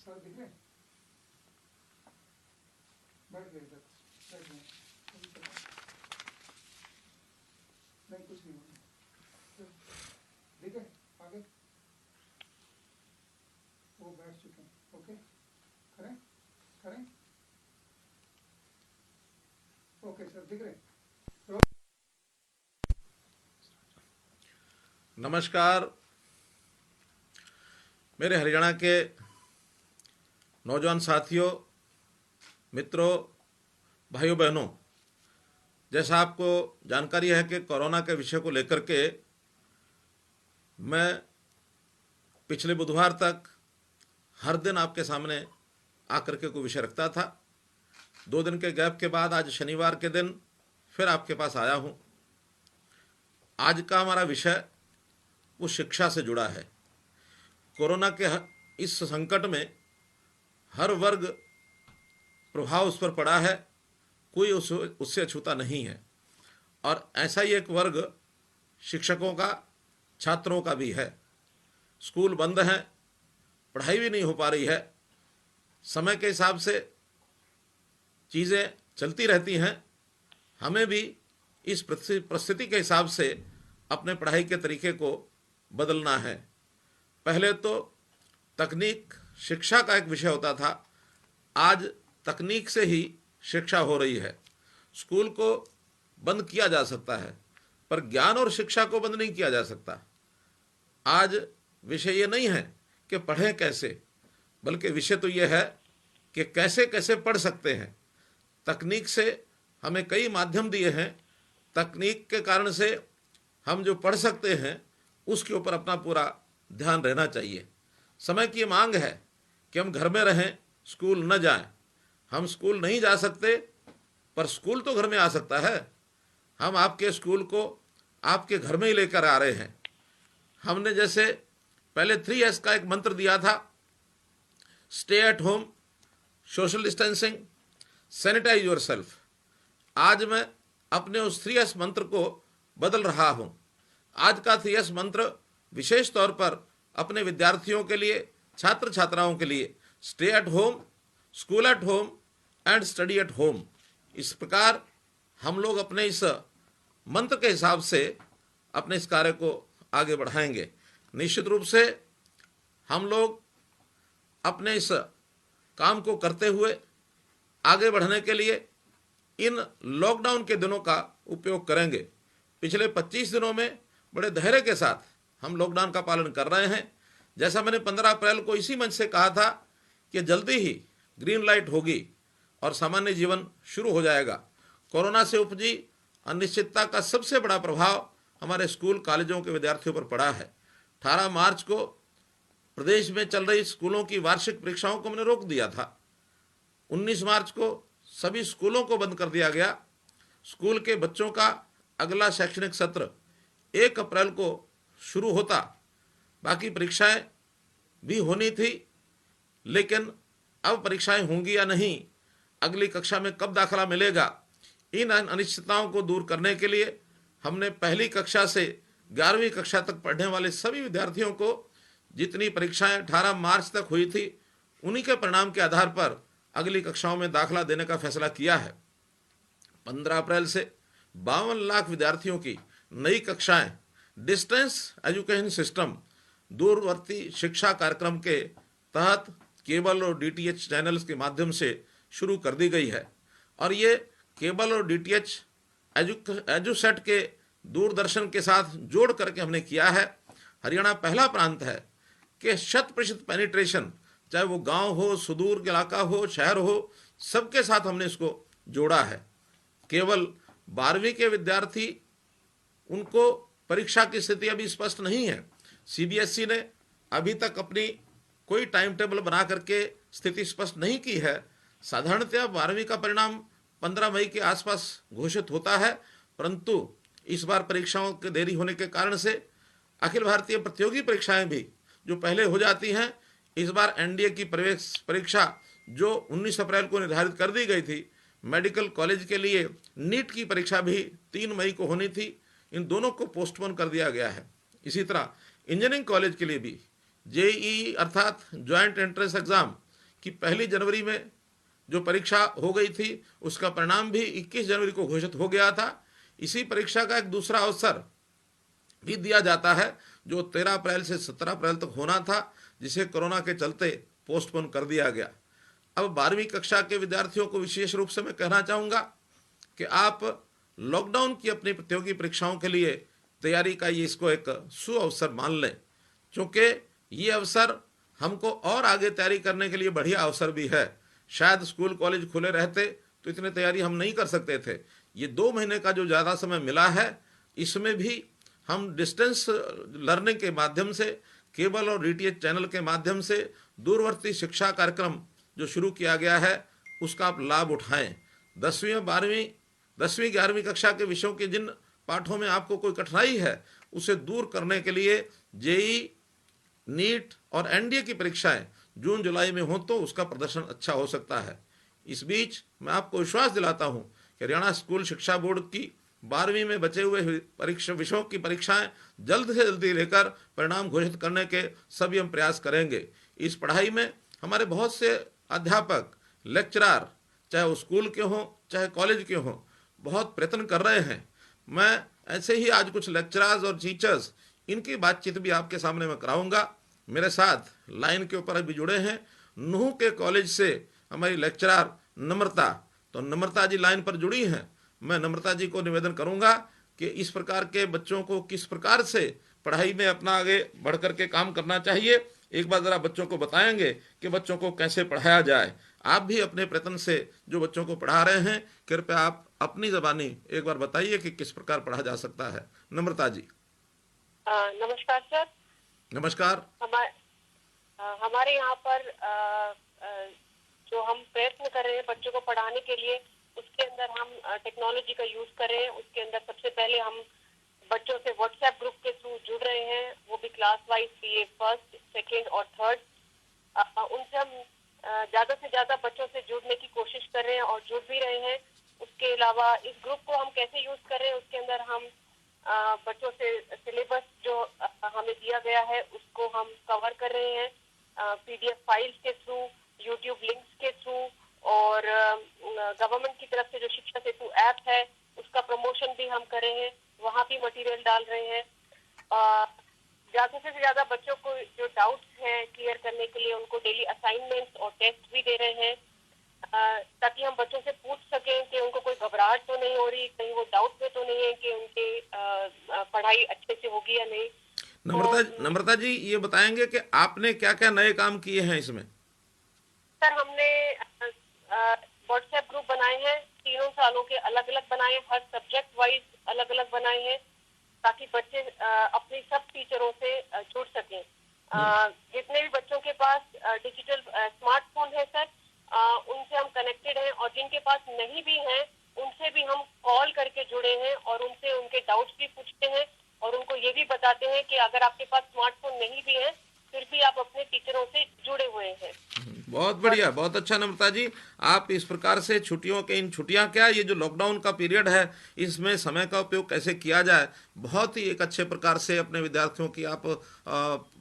Sir दिख रहे? बैठ गए इधर, बैठ गए। नहीं कुछ नहीं होगा। दिखे आगे वो बैठ चुके हैं। ओके करें करें। ओके सर दिख रहे? नमस्कार मेरे हरियाणा के नौजवान साथियों, मित्रों, भाइयों बहनों, जैसा आपको जानकारी है कि कोरोना के विषय को लेकर के मैं पिछले बुधवार तक हर दिन आपके सामने आकर के कोई विषय रखता था। 2 दिन के गैप के बाद आज शनिवार के दिन फिर आपके पास आया हूँ। आज का हमारा विषय वो शिक्षा से जुड़ा है। कोरोना के इस संकट में हर वर्ग प्रभाव उस पर पड़ा है, कोई उससे अछूता नहीं है। और ऐसा ही एक वर्ग शिक्षकों का, छात्रों का भी है। स्कूल बंद हैं, पढ़ाई भी नहीं हो पा रही है, समय के हिसाब से चीज़ें चलती रहती हैं। हमें भी इस परिस्थिति के हिसाब से अपने पढ़ाई के तरीके को बदलना है। पहले तो तकनीक शिक्षा का एक विषय होता था, आज तकनीक से ही शिक्षा हो रही है। स्कूल को बंद किया जा सकता है पर ज्ञान और शिक्षा को बंद नहीं किया जा सकता। आज विषय ये नहीं है कि पढ़ें कैसे, बल्कि विषय तो ये है कि कैसे कैसे पढ़ सकते हैं। तकनीक से हमें कई माध्यम दिए हैं, तकनीक के कारण से हम जो पढ़ सकते हैं उसके ऊपर अपना पूरा ध्यान रहना चाहिए। समय की मांग है कि हम घर में रहें, स्कूल न जाएं। हम स्कूल नहीं जा सकते पर स्कूल तो घर में आ सकता है। हम आपके स्कूल को आपके घर में ही लेकर आ रहे हैं। हमने जैसे पहले 3S का एक मंत्र दिया था, stay at home, social distancing, sanitise yourself. आज मैं अपने उस 3S मंत्र को बदल रहा हूं। आज का 3S मंत्र विशेष तौर पर अपने विद्यार्थियों के लिए, छात्र छात्राओं के लिए, stay at home, school at home and study at home. इस प्रकार हम लोग अपने इस मंत्र के हिसाब से अपने इस कार्य को आगे बढ़ाएंगे। निश्चित रूप से हम लोग अपने इस काम को करते हुए आगे बढ़ने के लिए इन लॉकडाउन के दिनों का उपयोग करेंगे। पिछले 25 दिनों में बड़े धैर्य के साथ हम लॉकडाउन का पालन कर रहे हैं। जैसा मैंने 15 अप्रैल को इसी मंच से कहा था कि जल्दी ही ग्रीन लाइट होगी और सामान्य जीवन शुरू हो जाएगा। कोरोना से उपजी अनिश्चितता का सबसे बड़ा प्रभाव हमारे स्कूल कॉलेजों के विद्यार्थियों पर पड़ा है। 18 मार्च को प्रदेश में चल रही स्कूलों की वार्षिक परीक्षाओं को मैंने रोक दिया था। 19 मार्च को सभी स्कूलों को बंद कर दिया गया। स्कूल के बच्चों का अगला शैक्षणिक सत्र 1 अप्रैल को शुरू होता। बाकी परीक्षाएं भी होनी थी, लेकिन अब परीक्षाएं होंगी या नहीं, अगली कक्षा में कब दाखिला मिलेगा, इन अनिश्चितताओं को दूर करने के लिए हमने पहली कक्षा से 11वीं कक्षा तक पढ़ने वाले सभी विद्यार्थियों को जितनी परीक्षाएं 18 मार्च तक हुई थी उन्हीं के परिणाम के आधार पर अगली कक्षाओं में दाखिला देने का फैसला किया है। 15 अप्रैल से 52 लाख विद्यार्थियों की नई कक्षाएं डिस्टेंस एजुकेशन सिस्टम, दूरवर्ती शिक्षा कार्यक्रम के तहत केबल और DTH चैनल्स के माध्यम से शुरू कर दी गई है। और ये केबल और DTH एजुसेट के दूरदर्शन के साथ जोड़ करके हमने किया है। हरियाणा पहला प्रांत है कि 100% पेनिट्रेशन, चाहे वो गांव हो, सुदूर इलाका हो, शहर हो, सबके साथ हमने इसको जोड़ा है। केवल 12वीं के विद्यार्थी, उनको परीक्षा की स्थिति अभी स्पष्ट नहीं है। CBSE ने अभी तक अपनी कोई टाइम टेबल बना करके स्थिति स्पष्ट नहीं की है। साधारणतः 12वीं का परिणाम 15 मई के आसपास घोषित होता है, परंतु इस बार परीक्षाओं के देरी होने के कारण से अखिल भारतीय प्रतियोगी परीक्षाएं भी जो पहले हो जाती हैं, इस बार NDA की प्रवेश परीक्षा जो 19 अप्रैल को निर्धारित कर दी गई थी, मेडिकल कॉलेज के लिए नीट की परीक्षा भी 3 मई को होनी थी, इन दोनों को पोस्टपोन कर दिया गया है। इसी तरह इंजीनियरिंग कॉलेज के लिए भी JEE अर्थात ज्वाइंट एंट्रेंस एग्जाम कि 1 जनवरी में जो परीक्षा हो गई थी उसका परिणाम भी 21 जनवरी को घोषित हो गया था। इसी परीक्षा का एक दूसरा अवसर भी दिया जाता है जो 13 अप्रैल से 17 अप्रैल तक होना था, जिसे कोरोना के चलते पोस्टपोन कर दिया गया। अब 12वीं कक्षा के विद्यार्थियों को विशेष रूप से मैं कहना चाहूँगा कि आप लॉकडाउन की अपनी प्रतियोगी परीक्षाओं के लिए तैयारी का ये इसको एक सुअवसर मान लें, क्योंकि ये अवसर हमको और आगे तैयारी करने के लिए बढ़िया अवसर भी है। शायद स्कूल कॉलेज खुले रहते तो इतनी तैयारी हम नहीं कर सकते थे। ये 2 महीने का जो ज़्यादा समय मिला है, इसमें भी हम डिस्टेंस लर्निंग के माध्यम से, केबल और डीटीएच चैनल के माध्यम से दूरवर्ती शिक्षा कार्यक्रम जो शुरू किया गया है उसका आप लाभ उठाएं। 10वीं और 10वीं 11वीं कक्षा के विषयों के जिन पाठों में आपको कोई कठिनाई है उसे दूर करने के लिए जेई, नीट और एनडीए की परीक्षाएं जून जुलाई में हो तो उसका प्रदर्शन अच्छा हो सकता है। इस बीच मैं आपको विश्वास दिलाता हूं कि हरियाणा स्कूल शिक्षा बोर्ड की 12वीं में बचे हुए विषयों की परीक्षाएं जल्द से जल्दी लेकर परिणाम घोषित करने के सभी हम प्रयास करेंगे। इस पढ़ाई में हमारे बहुत से अध्यापक, लेक्चरार, चाहे वो स्कूल के हों चाहे कॉलेज के हों, बहुत प्रयत्न कर रहे हैं। मैं ऐसे ही आज कुछ लेक्चरर्स और टीचर्स इनकी बातचीत भी आपके सामने मैं कराऊंगा। मेरे साथ लाइन के ऊपर अभी जुड़े हैं नूह के कॉलेज से हमारी लेक्चरर नम्रता। तो नम्रता जी लाइन पर जुड़ी हैं। मैं नम्रता जी को निवेदन करूंगा कि इस प्रकार के बच्चों को किस प्रकार से पढ़ाई में अपना आगे बढ़ कर के काम करना चाहिए, एक बार ज़रा बच्चों को बताएंगे कि बच्चों को कैसे पढ़ाया जाए। आप भी अपने प्रयत्न से जो बच्चों को पढ़ा रहे हैं, कृपया आप अपनी ज़बानी एक बार बताइए कि किस प्रकार पढ़ा जा सकता है। नम्रता जी। नमस्कार सर। नमस्कार। हमारे यहाँ पर जो हम प्रयत्न कर रहे हैं बच्चों को पढ़ाने के लिए, उसके अंदर हम टेक्नोलॉजी का यूज कर रहे हैं। उसके अंदर सबसे पहले हम बच्चों से व्हाट्सएप ग्रुप के थ्रू जुड़ रहे हैं, वो भी class wise, BA first, second और थर्ड। उनसे हम ज़्यादा से ज़्यादा बच्चों से जुड़ने की कोशिश कर रहे हैं और जुड़ भी रहे हैं। उसके अलावा इस ग्रुप को हम कैसे यूज कर रहे हैं, उसके अंदर हम बच्चों से सिलेबस जो हमें दिया गया है उसको हम कवर कर रहे हैं पीडीएफ फाइल्स के थ्रू, यूट्यूब लिंक्स के थ्रू, और गवर्नमेंट की तरफ से जो शिक्षा सेतु ऐप है उसका प्रमोशन भी हम कर रहे हैं, वहाँ भी मटेरियल डाल रहे हैं। ज़्यादा से ज़्यादा बच्चों को जो डाउट्स हैं क्लियर करने के लिए उनको डेली असाइनमेंट्स और टेस्ट भी दे रहे हैं, ताकि हम बच्चों से पूछ सकें कि उनको कोई घबराहट तो नहीं हो रही, कहीं वो डाउट में तो नहीं है कि उनकी पढ़ाई अच्छे से होगी या नहीं। नम्रता जी, ये बताएंगे कि आपने क्या क्या नए काम किए हैं इसमें? सर, हमने व्हाट्सएप ग्रुप बनाए हैं, 3 सालों के अलग अलग बनाए, हर सब्जेक्ट वाइज अलग अलग बनाए हैं, ताकि बच्चे अपनी सब टीचरों से जुड़ सकें। जितने भी बच्चों के पास डिजिटल स्मार्टफोन है सर, उनसे हम कनेक्टेड हैं, और जिनके पास नहीं भी हैं उनसे भी हम कॉल करके जुड़े हैं और उनसे उनके डाउट्स भी पूछते हैं और उनको ये भी बताते हैं कि अगर आपके पास स्मार्टफोन नहीं भी है फिर भी आप अपने टीचरों से जुड़े हुए हैं। बहुत बढ़िया, बहुत अच्छा नम्रता जी। आप इस प्रकार से छुट्टियों के इन छुट्टियां क्या, ये जो लॉकडाउन का पीरियड है इसमें समय का उपयोग कैसे किया जाए, बहुत ही एक अच्छे प्रकार से अपने विद्यार्थियों की आप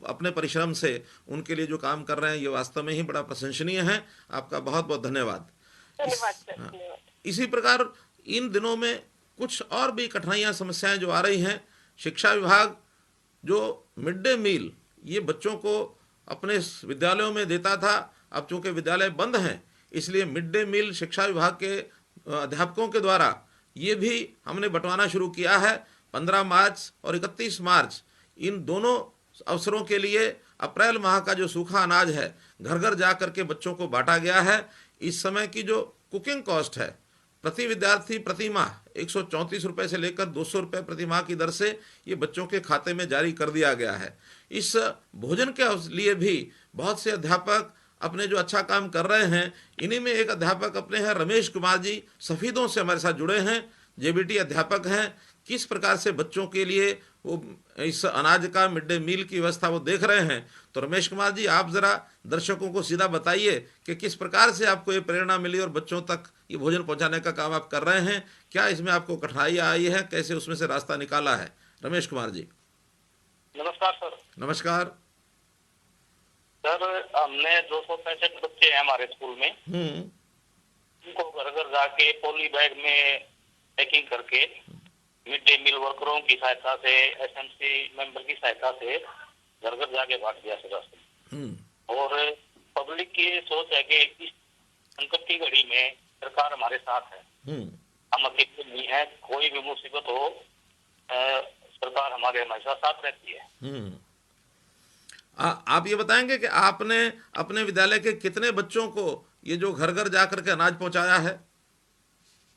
अपने परिश्रम से उनके लिए जो काम कर रहे हैं ये वास्तव में ही बड़ा प्रशंसनीय है। आपका बहुत बहुत धन्यवाद। धन्यवाद सर, धन्यवाद। इसी प्रकार इन दिनों में कुछ और भी कठिनाइयाँ, समस्याएं जो आ रही हैं। शिक्षा विभाग जो मिड डे मील ये बच्चों को अपने विद्यालयों में देता था, अब चूंकि विद्यालय बंद हैं इसलिए मिड डे मील शिक्षा विभाग के अध्यापकों के द्वारा ये भी हमने बंटवाना शुरू किया है। 15 मार्च और 31 मार्च इन दोनों अवसरों के लिए अप्रैल माह का जो सूखा अनाज है घर घर जा करके बच्चों को बांटा गया है। इस समय की जो कुकिंग कॉस्ट है प्रति विद्यार्थी प्रति माह 134 रुपये से लेकर 200 रुपये प्रति माह की दर से ये बच्चों के खाते में जारी कर दिया गया है। इस भोजन के लिए भी बहुत से अध्यापक अपने जो अच्छा काम कर रहे हैं, इन्हीं में एक अध्यापक अपने हैं रमेश कुमार जी, सफ़ीदों से हमारे साथ जुड़े हैं, जेबीटी अध्यापक हैं। किस प्रकार से बच्चों के लिए वो इस अनाज का मिड डे मील की व्यवस्था वो देख रहे हैं। तो रमेश कुमार जी, आप ज़रा दर्शकों को सीधा बताइए कि किस प्रकार से आपको ये प्रेरणा मिली और बच्चों तक ये भोजन पहुंचाने का काम आप कर रहे हैं, क्या इसमें आपको कठिनाई आई है, कैसे उसमें से रास्ता निकाला है? रमेश कुमार जी। नमस्कार सर। नमस्कार सर हमने 265 बच्चे हैं हमारे स्कूल में, उनको घर घर जाके पॉली बैग में पैकिंग करके मिड डे मील वर्करों की सहायता से, एसएमसी मेंबर की सहायता से घर घर जाके बांट दिया सर। और पब्लिक की सोच है कि इस संकट की घड़ी में सरकार हमारे साथ है, हम अकेले नहीं है, कोई भी मुसीबत हो सरकार हमारे हमेशा साथ रहती है। आप ये बताएंगे कि आपने अपने विद्यालय के कितने बच्चों को ये जो घर घर जाकर के अनाज पहुंचाया है?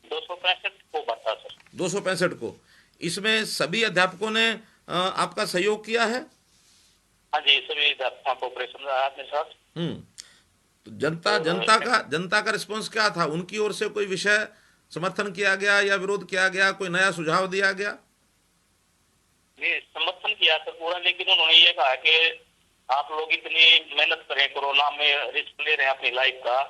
265 को बांटा सर। 265 को। इसमें सभी अध्यापकों ने आपका सहयोग किया है? हाँ जी, सभी अध्यापकों को ऑपरेशन रहा अपने साथ। तो जनता का रिस्पांस क्या था? उनकी ओर से कोई विषय समर्थन किया गया या विरोध किया गया, कोई नया सुझाव दिया गया? नहीं, समर्थन किया सर पूरा, लेकिन उन्होंने ये कहा कि आप लोग इतनी मेहनत करें, कोरोना में रिस्क ले रहे हैं अपनी लाइफ का,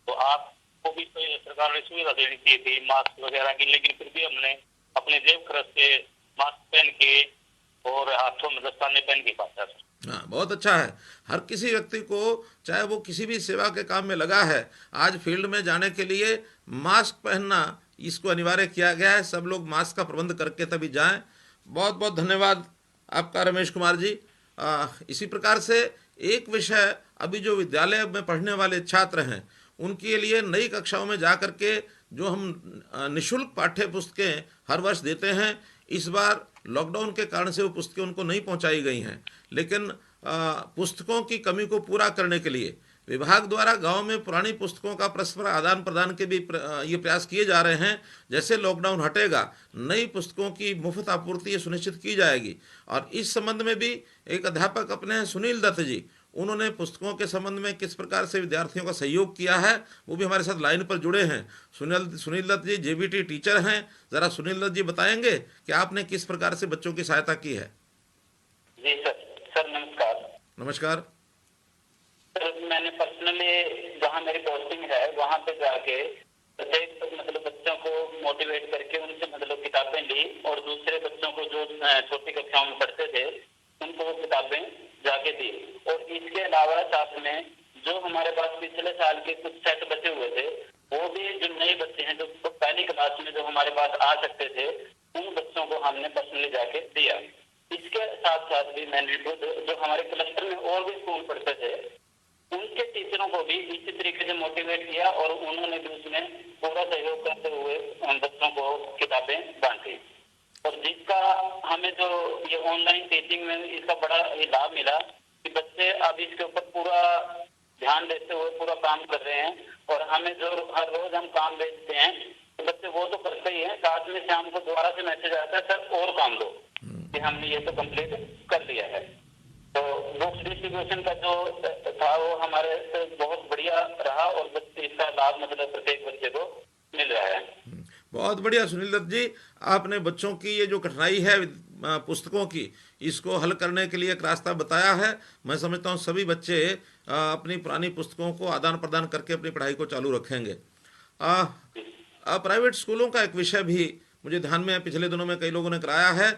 तो आपको भी सरकार ने सुविधा देनी चाहिए थी मास्क वगैरह की, लेकिन फिर भी हमने अपने जेब खर्च से मास्क पहन के और हाथों में दस्ताने पहन के बांटा सर। हाँ, बहुत अच्छा है। हर किसी व्यक्ति को, चाहे वो किसी भी सेवा के काम में लगा है, आज फील्ड में जाने के लिए मास्क पहनना इसको अनिवार्य किया गया है। सब लोग मास्क का प्रबंध करके तभी जाएं। बहुत बहुत धन्यवाद आपका रमेश कुमार जी। इसी प्रकार से एक विषय अभी जो विद्यालय में पढ़ने वाले छात्र हैं उनके लिए नई कक्षाओं में जाकर के जो हम निःशुल्क पाठ्य पुस्तकें हर वर्ष देते हैं, इस बार लॉकडाउन के कारण से वो पुस्तकें उनको नहीं पहुंचाई गई हैं, लेकिन पुस्तकों की कमी को पूरा करने के लिए विभाग द्वारा गांव में पुरानी पुस्तकों का परस्पर आदान प्रदान के भी ये प्रयास किए जा रहे हैं। जैसे लॉकडाउन हटेगा, नई पुस्तकों की मुफ्त आपूर्ति ये सुनिश्चित की जाएगी। और इस संबंध में भी एक अध्यापक अपने हैं, सुनील दत्त जी, उन्होंने पुस्तकों के संबंध में किस प्रकार से विद्यार्थियों का सहयोग किया है वो भी हमारे साथ लाइन पर जुड़े हैं। सुनील दत्त जी जेबीटी टीचर हैं। ज़रा सुनील दत्त जी बताएंगे कि आपने किस प्रकार से बच्चों की सहायता की है? जी सर नमस्कार। नमस्कार सर, मैंने पर्सनली जहाँ मेरी पोस्टिंग है वहाँ पे जाके प्रत्येक मतलब बच्चों को मोटिवेट करके उनसे मतलब किताबें ली, और दूसरे बच्चों को जो छोटी कक्षाओं में पढ़ते थे उनको वो किताबें जाके दी। और इसके अलावा साथ में जो हमारे पास पिछले साल के कुछ सेट बचे हुए थे, वो भी जो नए बच्चे हैं जो पहली क्लास में जो हमारे पास आ सकते थे, उन बच्चों को हमने पर्सनली जाके दिया। इसके साथ साथ भी मैंने जो हमारे क्लस्टर में और भी स्कूल पढ़ते थे उनके टीचरों को भी इसी तरीके से मोटिवेट किया, और उन्होंने भी उसमें पूरा सहयोग करते हुए उन बच्चों को किताबें बांटी। और जिसका हमें जो ये ऑनलाइन टीचिंग में इसका बड़ा ये लाभ मिला कि बच्चे अब इसके ऊपर पूरा ध्यान देते हुए पूरा काम कर रहे हैं। और हमें जो हर रोज हम काम भेजते हैं तो बच्चे वो तो करते ही हैं, साथ में शाम को दोबारा से मैसेज आता है सर और काम दो, कि हमने ये तो कंप्लीट कर लिया है। तो बुक्स डिस्ट्रीब्यूशन का जो था वो हमारे से बहुत बढ़िया रहा, और बच्चे इसका लाभ मतलब प्रत्येक बच्चे को मिल रहा है। बहुत बढ़िया सुनील दत्त जी, आपने बच्चों की ये जो कठिनाई है पुस्तकों की, इसको हल करने के लिए एक रास्ता बताया है। मैं समझता हूँ सभी बच्चे अपनी पुरानी पुस्तकों को आदान प्रदान करके अपनी पढ़ाई को चालू रखेंगे। प्राइवेट स्कूलों का एक विषय भी मुझे ध्यान में पिछले दिनों में कई लोगों ने कराया है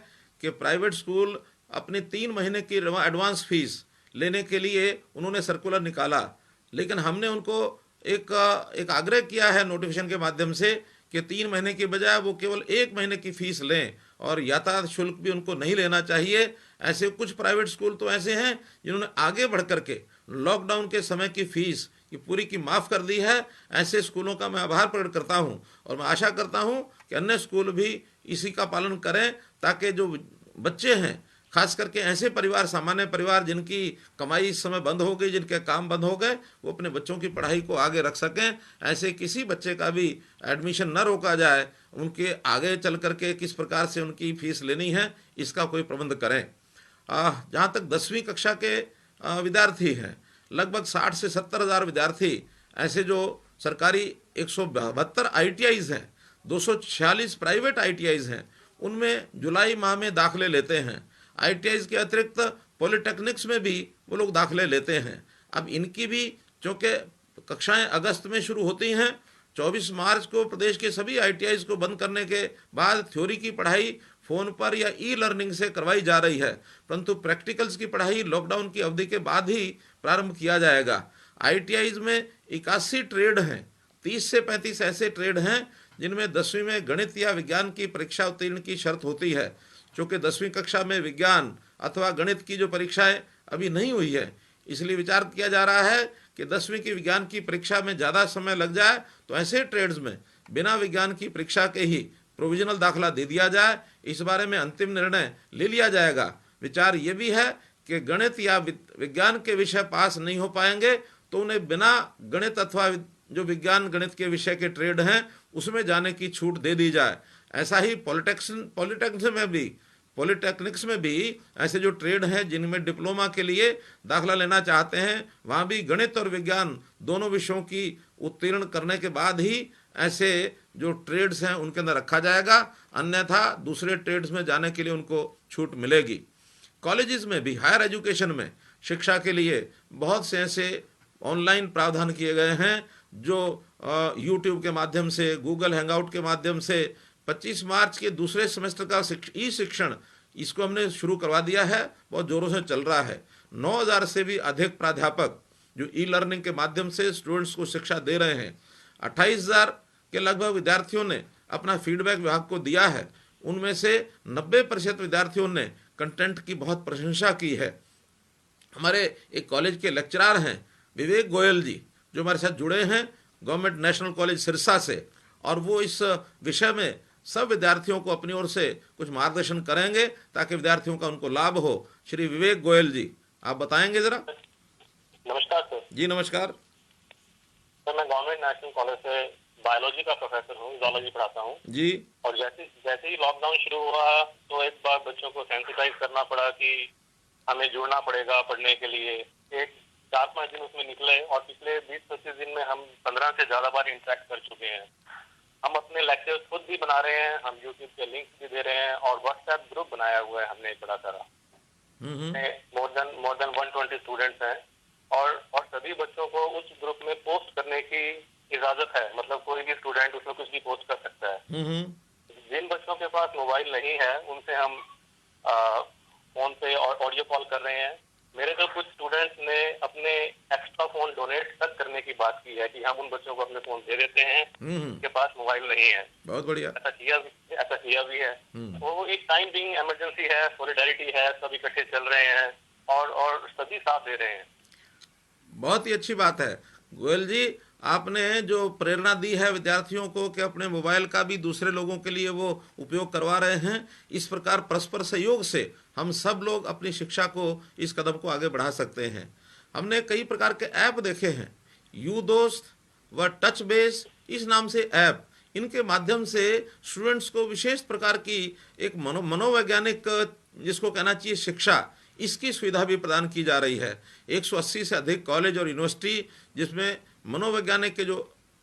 कि प्राइवेट स्कूल अपनी 3 महीने की एडवांस फीस लेने के लिए उन्होंने सर्कुलर निकाला, लेकिन हमने उनको एक आग्रह किया है नोटिफिकेशन के माध्यम से कि 3 महीने की बजाय वो केवल 1 महीने की फीस लें, और यातायात शुल्क भी उनको नहीं लेना चाहिए। ऐसे कुछ प्राइवेट स्कूल तो ऐसे हैं जिन्होंने आगे बढ़ करके लॉकडाउन के समय की फीस ये पूरी की माफ़ कर दी है। ऐसे स्कूलों का मैं आभार प्रकट करता हूँ, और मैं आशा करता हूँ कि अन्य स्कूल भी इसी का पालन करें, ताकि जो बच्चे हैं, खास करके ऐसे परिवार, सामान्य परिवार जिनकी कमाई इस समय बंद हो गई, जिनके काम बंद हो गए, वो अपने बच्चों की पढ़ाई को आगे रख सकें। ऐसे किसी बच्चे का भी एडमिशन न रोका जाए, उनके आगे चल करके किस प्रकार से उनकी फीस लेनी है इसका कोई प्रबंध करें। जहाँ तक 10वीं कक्षा के विद्यार्थी हैं, लगभग 60 से 70 हज़ार विद्यार्थी ऐसे जो सरकारी 172 ITIs हैं, 246 प्राइवेट ITIs हैं, उनमें जुलाई माह में दाखिले लेते हैं। ITIs के अतिरिक्त पॉलिटेक्निक्स में भी वो लोग दाखिले लेते हैं। अब इनकी भी चूँकि कक्षाएं अगस्त में शुरू होती हैं, 24 मार्च को प्रदेश के सभी ITIs को बंद करने के बाद थ्योरी की पढ़ाई फ़ोन पर या ई लर्निंग से करवाई जा रही है, परंतु प्रैक्टिकल्स की पढ़ाई लॉकडाउन की अवधि के बाद ही प्रारंभ किया जाएगा। ITIs में 81 ट्रेड हैं, 30 से 35 ऐसे ट्रेड हैं जिनमें 10वीं में गणित या विज्ञान की परीक्षा उत्तीर्ण की शर्त होती है। चूँकि 10वीं कक्षा में विज्ञान अथवा गणित की जो परीक्षाएं अभी नहीं हुई है, इसलिए विचार किया जा रहा है कि 10वीं की विज्ञान की परीक्षा में ज़्यादा समय लग जाए तो ऐसे ट्रेड्स में बिना विज्ञान की परीक्षा के ही प्रोविजनल दाखला दे दिया जाए। इस बारे में अंतिम निर्णय ले लिया जाएगा। विचार ये भी है कि गणित या विज्ञान के विषय पास नहीं हो पाएंगे तो उन्हें बिना गणित अथवा जो विज्ञान गणित के विषय के ट्रेड हैं उसमें जाने की छूट दे दी जाए। ऐसा ही पॉलिटेक्निक्स में भी ऐसे जो ट्रेड हैं जिनमें डिप्लोमा के लिए दाखला लेना चाहते हैं, वहाँ भी गणित और विज्ञान दोनों विषयों की उत्तीर्ण करने के बाद ही ऐसे जो ट्रेड्स हैं उनके अंदर रखा जाएगा, अन्यथा दूसरे ट्रेड्स में जाने के लिए उनको छूट मिलेगी। कॉलेजेस में भी, हायर एजुकेशन में शिक्षा के लिए बहुत से ऐसे ऑनलाइन प्रावधान किए गए हैं जो यूट्यूब के माध्यम से, गूगल हैंगआउट के माध्यम से 25 मार्च के दूसरे सेमेस्टर का ई शिक्षण इसको हमने शुरू करवा दिया है, बहुत ज़ोरों से चल रहा है। 9000 से भी अधिक प्राध्यापक जो ई लर्निंग के माध्यम से स्टूडेंट्स को शिक्षा दे रहे हैं। 28000 के लगभग विद्यार्थियों ने अपना फीडबैक विभाग को दिया है। उनमें से 90% विद्यार्थियों ने कंटेंट की बहुत प्रशंसा की है। हमारे एक कॉलेज के लेक्चरर हैं विवेक गोयल जी, जो हमारे साथ जुड़े हैं गवर्नमेंट नेशनल कॉलेज सिरसा से, और वो इस विषय में सब विद्यार्थियों को अपनी ओर से कुछ मार्गदर्शन करेंगे ताकि विद्यार्थियों का उनको लाभ हो। श्री विवेक गोयल जी, आप बताएंगे जरा। नमस्कार सर। जी नमस्कार सर, मैं गवर्नमेंट नेशनल कॉलेज से बायोलॉजी का प्रोफेसर हूँ, जूलॉजी पढ़ाता हूँ जी। और जैसे ही लॉकडाउन शुरू हुआ तो एक बार बच्चों को सेंसिटाइज करना पड़ा कि हमें जुड़ना पड़ेगा पढ़ने के लिए। एक 4-5 दिन उसमें निकले और पिछले 20-25 दिन में हम 15 से ज्यादा बार इंटरेक्ट कर चुके हैं। हम अपने लेक्चर्स खुद भी बना रहे हैं, हम यूट्यूब के लिंक्स भी दे रहे हैं और व्हाट्सएप ग्रुप बनाया हुआ है हमने बड़ा सारा। मोर देन 120 स्टूडेंट्स हैं और सभी बच्चों को उस ग्रुप में पोस्ट करने की इजाजत है, मतलब कोई भी स्टूडेंट उसमें कुछ भी पोस्ट कर सकता है। जिन बच्चों के पास मोबाइल नहीं है उनसे हम फोन पे और ऑडियो कॉल कर रहे हैं। मेरे तो कुछ स्टूडेंट्स ने अपने एक्स्ट्रा फोन डोनेट तक करने की बात की है कि हम उन बच्चों को अपने फोन दे देते हैं उनके पास मोबाइल नहीं है। बहुत बढ़िया। ऐसा किया भी है। वो एक टाइम बिंग इमरजेंसी है, सॉलिडेरिटी है, सब इकट्ठे चल रहे हैं और सभी साथ दे रहे हैं। बहुत ही अच्छी बात है गोयल जी, आपने जो प्रेरणा दी है विद्यार्थियों को कि अपने मोबाइल का भी दूसरे लोगों के लिए वो उपयोग करवा रहे हैं। इस प्रकार परस्पर सहयोग से हम सब लोग अपनी शिक्षा को, इस कदम को आगे बढ़ा सकते हैं। हमने कई प्रकार के ऐप देखे हैं, यू दोस्त व टच बेस इस नाम से ऐप, इनके माध्यम से स्टूडेंट्स को विशेष प्रकार की एक मनोवैज्ञानिक, जिसको कहना चाहिए शिक्षा, इसकी सुविधा भी प्रदान की जा रही है। 180 से अधिक कॉलेज और यूनिवर्सिटी जिसमें मनोवैज्ञानिक के जो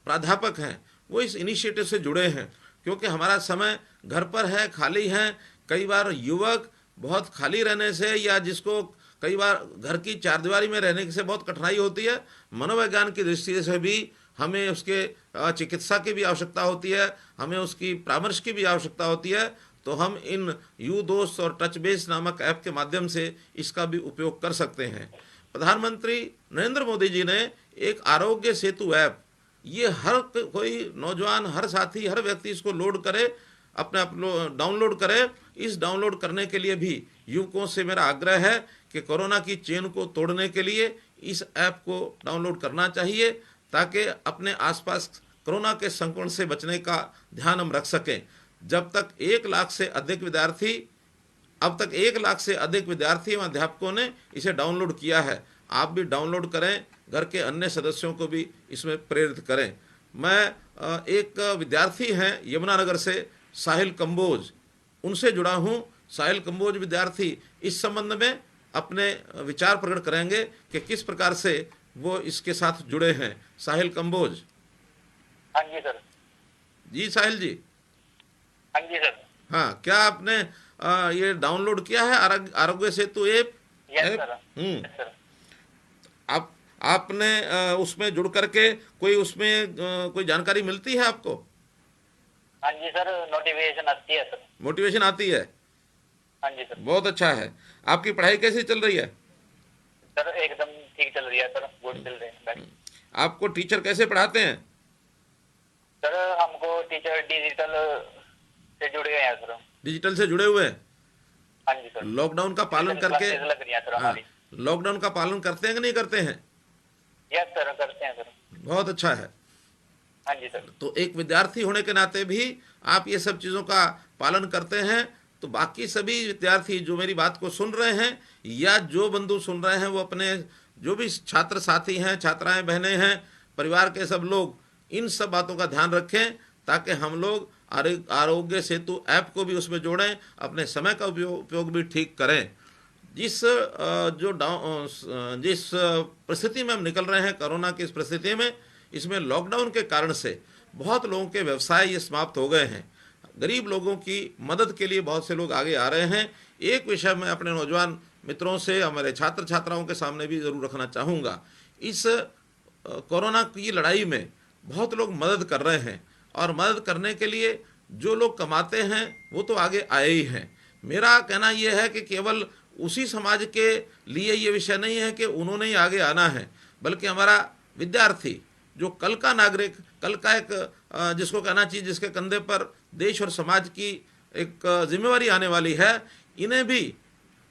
प्राध्यापक हैं वो इस इनिशिएटिव से जुड़े हैं, क्योंकि हमारा समय घर पर है, खाली है। कई बार युवक बहुत खाली रहने से या जिसको कई बार घर की चारदीवारी में रहने से बहुत कठिनाई होती है, मनोविज्ञान की दृष्टि से भी हमें उसके चिकित्सा की भी आवश्यकता होती है, हमें उसकी परामर्श की भी आवश्यकता होती है। तो हम इन यू दोस्त और टच बेस नामक ऐप के माध्यम से इसका भी उपयोग कर सकते हैं। प्रधानमंत्री नरेंद्र मोदी जी ने एक आरोग्य सेतु ऐप, ये हर कोई नौजवान, हर साथी, हर व्यक्ति इसको लोड करे, अपने आप डाउनलोड करे। इस डाउनलोड करने के लिए भी युवकों से मेरा आग्रह है कि कोरोना की चेन को तोड़ने के लिए इस ऐप को डाउनलोड करना चाहिए, ताकि अपने आसपास कोरोना के संक्रमण से बचने का ध्यान हम रख सकें। जब तक 1 लाख से अधिक विद्यार्थी, अब तक 1 लाख से अधिक विद्यार्थी एवं अध्यापकों ने इसे डाउनलोड किया है। आप भी डाउनलोड करें, घर के अन्य सदस्यों को भी इसमें प्रेरित करें। मैं एक विद्यार्थी हैं यमुनानगर से, साहिल कंबोज, उनसे जुड़ा हूं। साहिल कंबोज विद्यार्थी इस संबंध में अपने विचार प्रकट करेंगे कि किस प्रकार से वो इसके साथ जुड़े हैं। साहिल कंबोज। हाँ जी सर। जी साहिल जी। हाँ जी सर। हाँ, क्या आपने ये डाउनलोड किया है Aarogya Setu app? Yes sir. आपने उसमें जुड़ करके कोई उसमें कोई जानकारी मिलती है आपको? हाँ जी सर, नोटिफिकेशन आती है सर। मोटिवेशन आती है, हाँ जी सर। बहुत अच्छा है। आपकी पढ़ाई कैसी चल रही है? सर एकदम ठीक चल रही है सर, गुड चल रही है। आपको टीचर कैसे पढ़ाते हैं? सर हमको टीचर डिजिटल से जुड़े गए हैं सर। डिजिटल से जुड़े हुए हैं? हाँ जी सर। लॉकडाउन का पालन डिजिटल करके? क्लासेस लग रही हैं सर हाँ, हमारी। लॉकडाउन का पालन करते हैं कि नहीं करते हैं? यस सर, करते हैं सर। बहुत अच्छा है। हाँ जी सर। तो एक विद्यार्थी होने के नाते भी आप ये सब चीज़ों का पालन करते हैं, तो बाकी सभी विद्यार्थी जो मेरी बात को सुन रहे हैं या जो बंधु सुन रहे हैं, वो अपने जो भी छात्र साथी हैं, छात्राएं बहनें हैं, परिवार के सब लोग इन सब बातों का ध्यान रखें, ताकि हम लोग आरोग्य सेतु ऐप को भी उसमें जोड़ें, अपने समय का उपयोग भी ठीक करें। जिस परिस्थिति में हम निकल रहे हैं, कोरोना की इस परिस्थिति में, इसमें लॉकडाउन के कारण से बहुत लोगों के व्यवसाय ये समाप्त हो गए हैं। गरीब लोगों की मदद के लिए बहुत से लोग आगे आ रहे हैं। एक विषय मैं अपने नौजवान मित्रों से, हमारे छात्र छात्राओं के सामने भी ज़रूर रखना चाहूँगा। इस कोरोना की लड़ाई में बहुत लोग मदद कर रहे हैं, और मदद करने के लिए जो लोग कमाते हैं वो तो आगे आए ही हैं। मेरा कहना यह है कि केवल उसी समाज के लिए ये विषय नहीं है कि उन्होंने ही आगे आना है, बल्कि हमारा विद्यार्थी जो कल का नागरिक, कल का एक जिसको कहना चाहिए, जिसके कंधे पर देश और समाज की एक जिम्मेवारी आने वाली है, इन्हें भी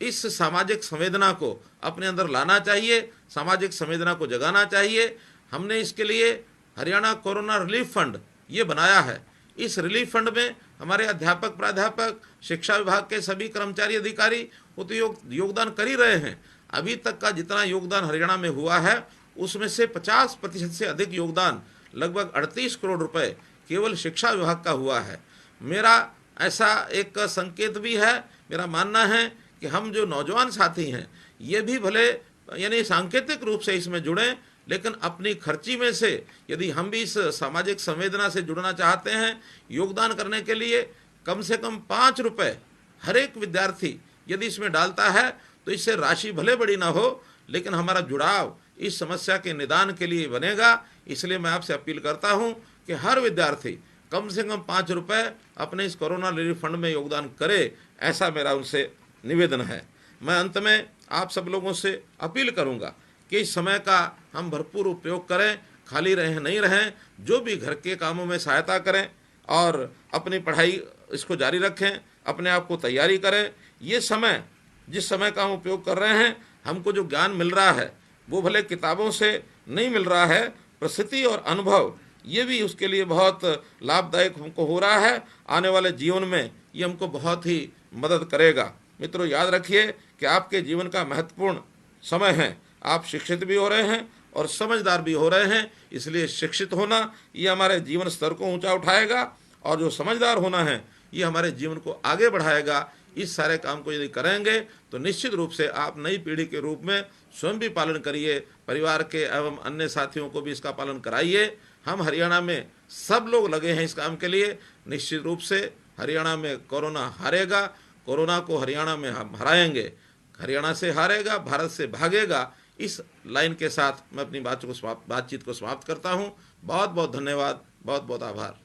इस सामाजिक संवेदना को अपने अंदर लाना चाहिए, सामाजिक संवेदना को जगाना चाहिए। हमने इसके लिए हरियाणा कोरोना रिलीफ फंड ये बनाया है। इस रिलीफ फंड में हमारे अध्यापक, प्राध्यापक, शिक्षा विभाग के सभी कर्मचारी, अधिकारी वो तो योगदान कर ही रहे हैं। अभी तक का जितना योगदान हरियाणा में हुआ है, उसमें से 50% से अधिक योगदान, लगभग 38 करोड़ रुपए केवल शिक्षा विभाग का हुआ है। मेरा ऐसा एक संकेत भी है, मेरा मानना है कि हम जो नौजवान साथी हैं, ये भी भले यानी सांकेतिक रूप से इसमें जुड़ें, लेकिन अपनी खर्ची में से यदि हम भी इस सामाजिक संवेदना से जुड़ना चाहते हैं, योगदान करने के लिए कम से कम 5 रुपये हर एक विद्यार्थी यदि इसमें डालता है, तो इससे राशि भले बड़ी ना हो, लेकिन हमारा जुड़ाव इस समस्या के निदान के लिए बनेगा। इसलिए मैं आपसे अपील करता हूं कि हर विद्यार्थी कम से कम 5 रुपये अपने इस कोरोना रिलीफ फंड में योगदान करे, ऐसा मेरा उनसे निवेदन है। मैं अंत में आप सब लोगों से अपील करूंगा कि इस समय का हम भरपूर उपयोग करें, खाली रहें नहीं रहें, जो भी घर के कामों में सहायता करें और अपनी पढ़ाई इसको जारी रखें, अपने आप को तैयारी करें। ये समय, जिस समय का हम उपयोग कर रहे हैं, हमको जो ज्ञान मिल रहा है वो भले किताबों से नहीं मिल रहा है, परिस्थिति और अनुभव ये भी उसके लिए बहुत लाभदायक हमको हो रहा है। आने वाले जीवन में ये हमको बहुत ही मदद करेगा। मित्रों, याद रखिए कि आपके जीवन का महत्वपूर्ण समय है। आप शिक्षित भी हो रहे हैं और समझदार भी हो रहे हैं, इसलिए शिक्षित होना ये हमारे जीवन स्तर को ऊंचा उठाएगा, और जो समझदार होना है ये हमारे जीवन को आगे बढ़ाएगा। इस सारे काम को यदि करेंगे तो निश्चित रूप से आप नई पीढ़ी के रूप में स्वयं भी पालन करिए, परिवार के एवं अन्य साथियों को भी इसका पालन कराइए। हम हरियाणा में सब लोग लगे हैं इस काम के लिए। निश्चित रूप से हरियाणा में कोरोना हारेगा, कोरोना को हरियाणा में हम हराएंगे। हरियाणा से हारेगा, भारत से भागेगा। इस लाइन के साथ मैं अपनी बातचीत को समाप्त करता हूँ। बहुत बहुत धन्यवाद, बहुत बहुत आभार।